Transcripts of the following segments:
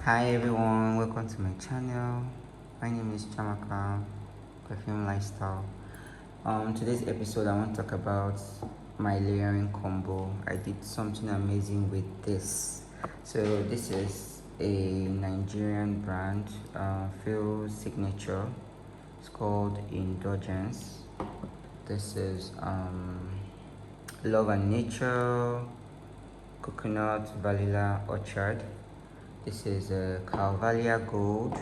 Hi everyone, welcome to my channel. My name is Chamaka, Perfume Lifestyle. Today's episode I want to talk about my layering combo. I did something amazing with this. So this is a Nigerian brand, Phil Signature. It's called Indulgence. This is Love and Nature, Coconut, Vanilla, Orchard. This is a Calvalia Gold.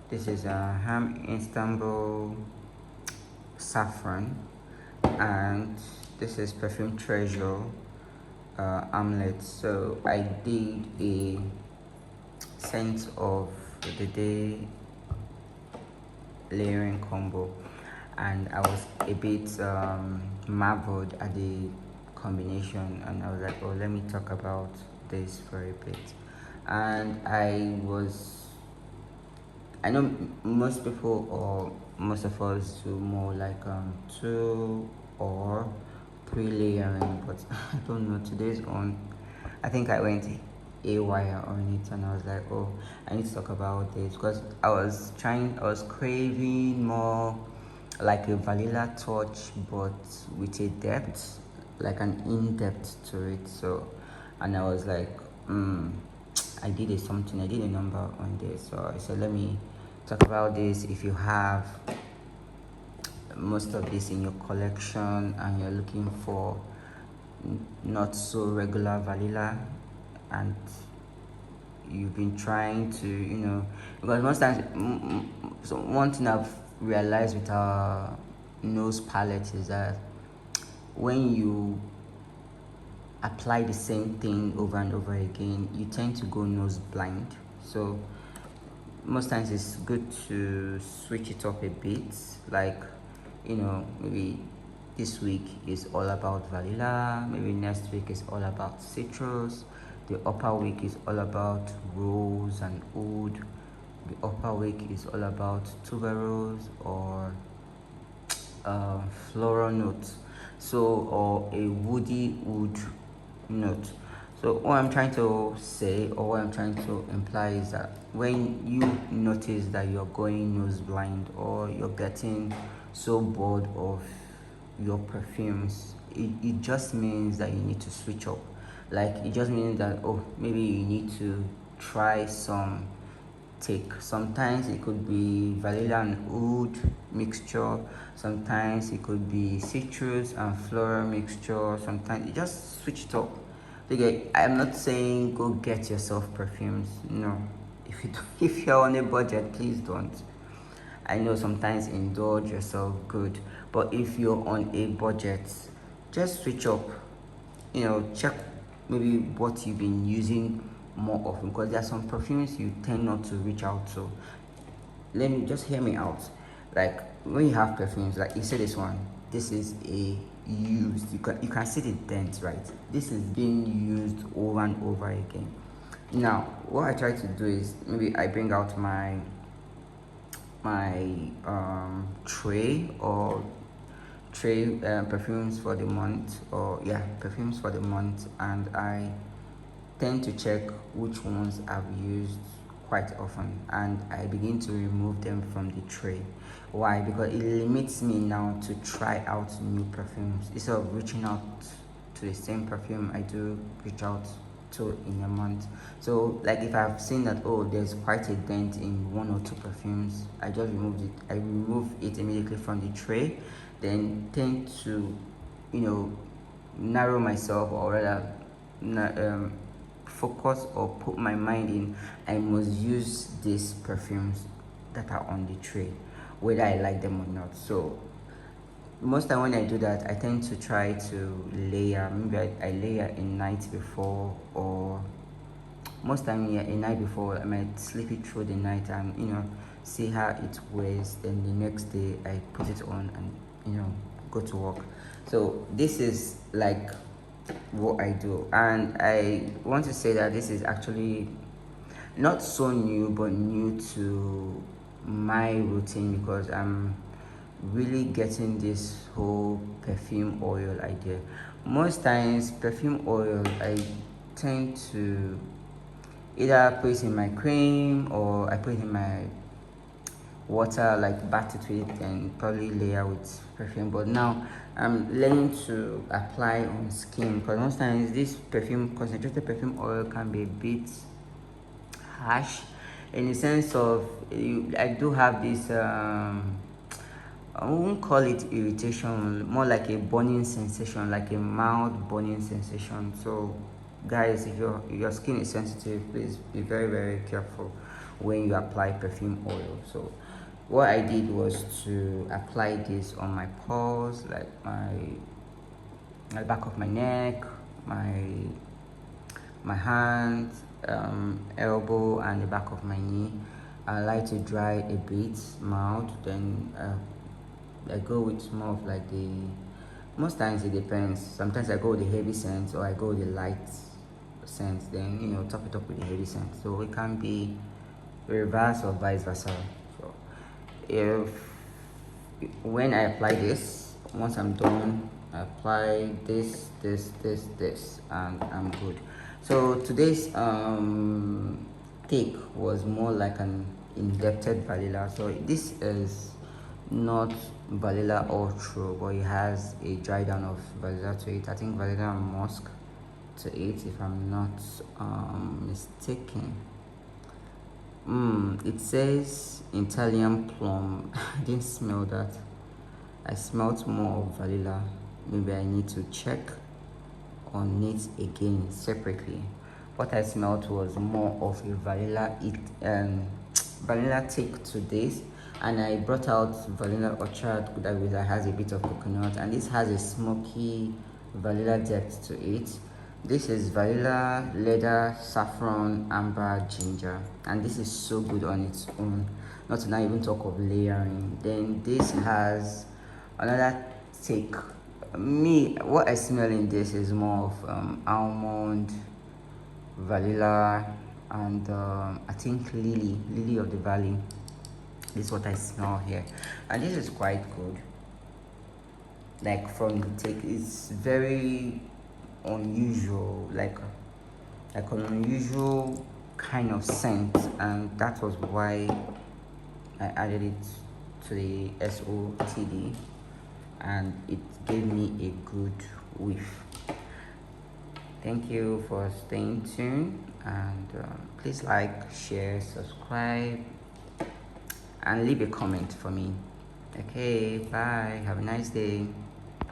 This is a Ham Istanbul Saffron. And this is Perfume Treasure Amulet. So I did a scent of the day layering combo, and I was a bit marveled at the combination, and I was like, oh, let me talk about this for a bit. And I know most people or most of us do more like 2 or 3 layering, but I don't know, today's on, I think I went a wire on it, and I was like, oh, I need to talk about this because I was craving more like a vanilla touch, but with a depth, like an in-depth to it. So, and I was like, I did a number on this. So I said, let me talk about this. If you have most of this in your collection and you're looking for not so regular vanilla, and you've been trying to, because most times, so one thing I've realized with our nose palette is that when you apply the same thing over and over again, you tend to go nose blind. So most times it's good to switch it up a bit, like, maybe this week is all about vanilla, maybe next week is all about citrus, the upper week is all about rose and oud, the upper week is all about tuberose or floral notes, so, or a woody wood note. So what I'm trying to say, or what I'm trying to imply, is that when you notice that you're going nose blind, or you're getting so bored of your perfumes, it just means that you need to switch up. Like, it just means that, oh, maybe you need to try some take. Sometimes it could be vanilla and oud mixture, sometimes it could be citrus and floral mixture, sometimes you just switch it up. Okay, I'm not saying go get yourself perfumes, no. If you're on a budget, please don't. I know sometimes indulge yourself, good, but if you're on a budget, just switch up. Check maybe what you've been using more often, because there are some perfumes you tend not to reach out to. Let me just hear me out. Like, when you have perfumes, like you say this one, this is a used, you can see the dent, right? This is being used over and over again. Now what I try to do is, maybe I bring out my tray, or perfumes for the month, or yeah, perfumes for the month, and I tend to check which ones I've used quite often, and I begin to remove them from the tray. Why? Because it limits me now to try out new perfumes. Instead of reaching out to the same perfume I do reach out to in a month. So, like, if I've seen that, oh, there's quite a dent in 1 or 2 perfumes, I just remove it immediately from the tray, then tend to, narrow myself, or rather, focus or put my mind in, I must use these perfumes that are on the tray, whether I like them or not. So most time when I do that, I tend to try to layer. Maybe I layer a night before, or most time, yeah, a night before. I might sleep it through the night and see how it wears. Then the next day I put it on and go to work. So this is like what I do, and I want to say that this is actually not so new, but new to my routine, because I'm really getting this whole perfume oil idea. Most times perfume oil, I tend to either put it in my cream or I put it in my water, like bat it with and probably layer with perfume. But now I'm learning to apply on skin, because most times this perfume, concentrated perfume oil, can be a bit harsh, in the sense of I do have this I won't call it irritation, more like a burning sensation, like a mild burning sensation. So guys, if your skin is sensitive, please be very very careful when you apply perfume oil. So what I did was to apply this on my paws, like my back of my neck, my hands, elbow, and the back of my knee. I like to dry a bit, mild, then I go with more of like the, most times it depends. Sometimes I go with the heavy scent or I go with the light scent, then top it up with the heavy scent. So it can be reverse or vice versa. So if when I apply this, once I'm done, I apply this, and I'm good. So today's take was more like an indebted vanilla. So this is not vanilla all through, but it has a dry down of vanilla to it. I think vanilla and musk to it, if I'm not mistaken. It says Italian plum. I didn't smell that. I smelled more of vanilla. Maybe I need to check on it again separately. What I smelled was more of a vanilla take to this, and I brought out vanilla orchard that has a bit of coconut, and this has a smoky vanilla depth to it. This is vanilla, leather, saffron, amber, ginger, and this is so good on its own, not to now even talk of layering. Then this has another take. What I smell in this is more of almond, vanilla, and I think lily of the valley. This is what I smell here, and this is quite good. Like from the take, it's very unusual, like an unusual kind of scent, and that was why I added it to the Sotd, and it gave me a good whiff. Thank you for staying tuned, and please like, share, subscribe, and leave a comment for me. Okay, bye, have a nice day.